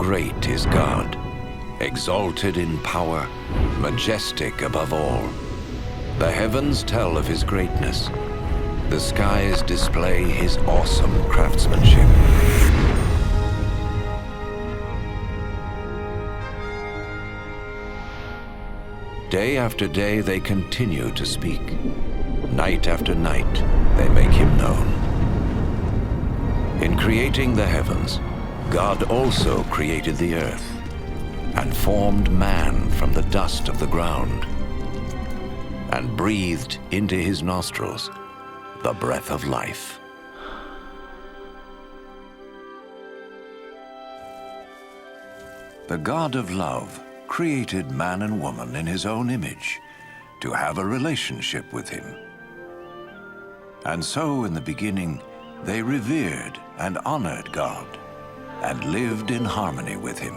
great is God, exalted in power, majestic above all. The heavens tell of his greatness. The skies display his awesome craftsmanship. Day after day they continue to speak. Night after night they make him known. In creating the heavens, God also created the earth and formed man from the dust of the ground and breathed into his nostrils the breath of life. The God of love created man and woman in his own image to have a relationship with him. And so in the beginning, they revered and honored God and lived in harmony with him.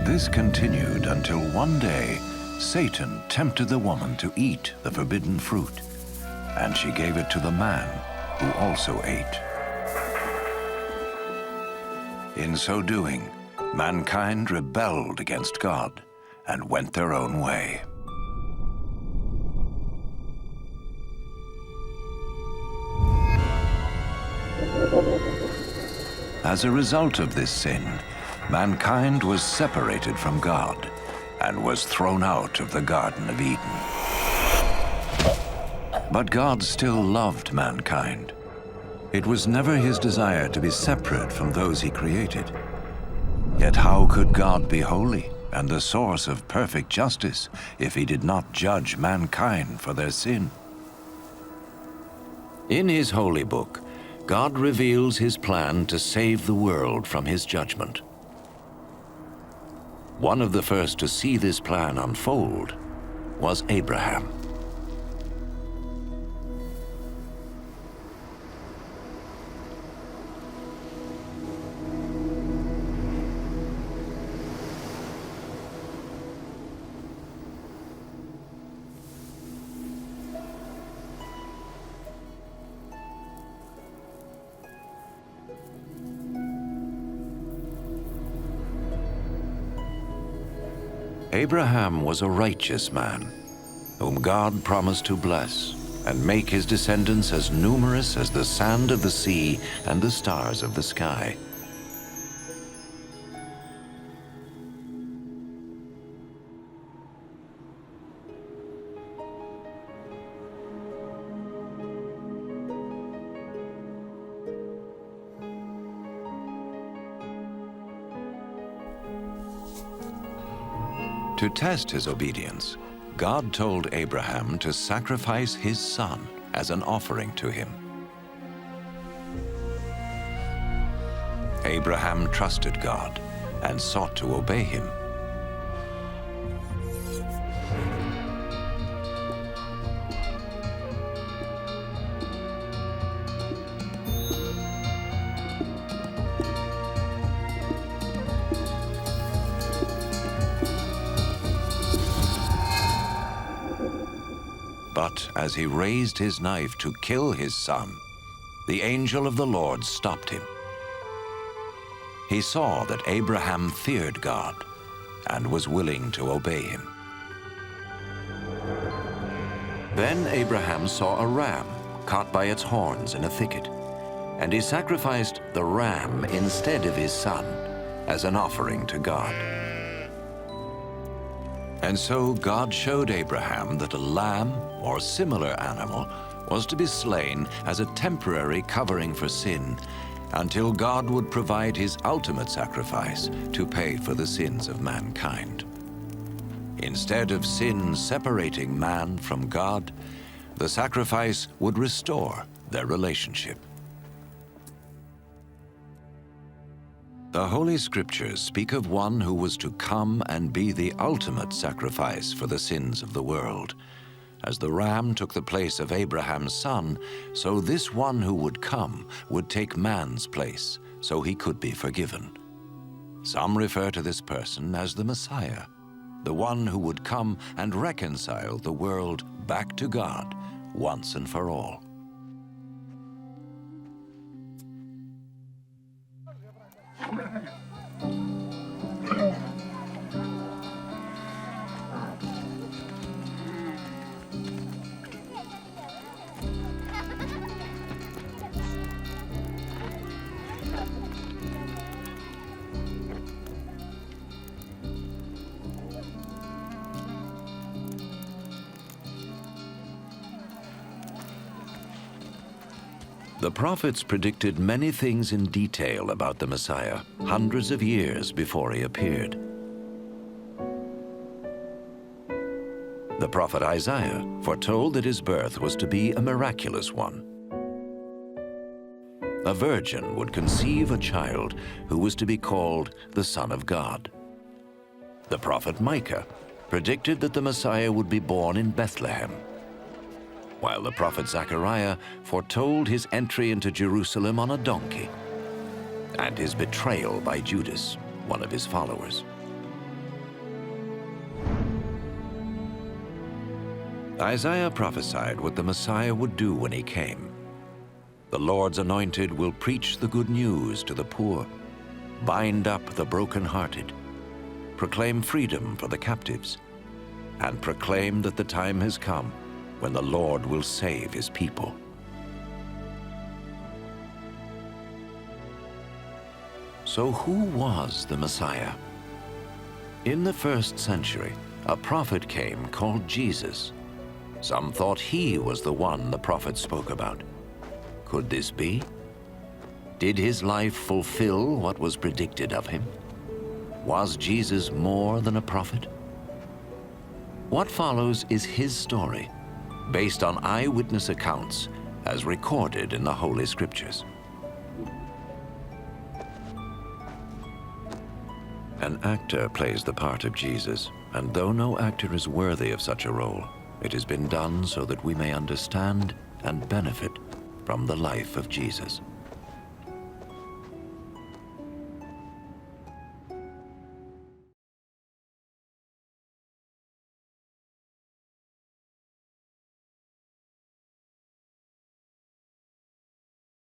This continued until one day, Satan tempted the woman to eat the forbidden fruit, and she gave it to the man, who also ate. In so doing, mankind rebelled against God and went their own way. As a result of this sin, mankind was separated from God and was thrown out of the Garden of Eden. But God still loved mankind. It was never his desire to be separate from those he created. Yet how could God be holy and the source of perfect justice if he did not judge mankind for their sin? In his holy book, God reveals his plan to save the world from his judgment. One of the first to see this plan unfold was Abraham. Abraham was a righteous man, whom God promised to bless and make his descendants as numerous as the sand of the sea and the stars of the sky. To test his obedience, God told Abraham to sacrifice his son as an offering to him. Abraham trusted God and sought to obey him. But as he raised his knife to kill his son, the angel of the Lord stopped him. He saw that Abraham feared God and was willing to obey him. Then Abraham saw a ram caught by its horns in a thicket, and he sacrificed the ram instead of his son as an offering to God. And so God showed Abraham that a lamb or similar animal was to be slain as a temporary covering for sin until God would provide his ultimate sacrifice to pay for the sins of mankind. Instead of sin separating man from God, the sacrifice would restore their relationship. The Holy Scriptures speak of one who was to come and be the ultimate sacrifice for the sins of the world, As the ram took the place of Abraham's son, so this one who would come would take man's place, so he could be forgiven. Some refer to this person as the Messiah, the one who would come and reconcile the world back to God once and for all. The prophets predicted many things in detail about the Messiah, hundreds of years before he appeared. The prophet Isaiah foretold that his birth was to be a miraculous one. A virgin would conceive a child who was to be called the Son of God. The prophet Micah predicted that the Messiah would be born in Bethlehem, while the prophet Zechariah foretold his entry into Jerusalem on a donkey and his betrayal by Judas, one of his followers. Isaiah prophesied what the Messiah would do when he came. The Lord's anointed will preach the good news to the poor, bind up the brokenhearted, proclaim freedom for the captives, and proclaim that the time has come when the Lord will save his people. So who was the Messiah? In the 1st century, a prophet came called Jesus. Some thought he was the one the prophet spoke about. Could this be? Did his life fulfill what was predicted of him? Was Jesus more than a prophet? What follows is his story, based on eyewitness accounts as recorded in the Holy Scriptures. An actor plays the part of Jesus, and though no actor is worthy of such a role, it has been done so that we may understand and benefit from the life of Jesus.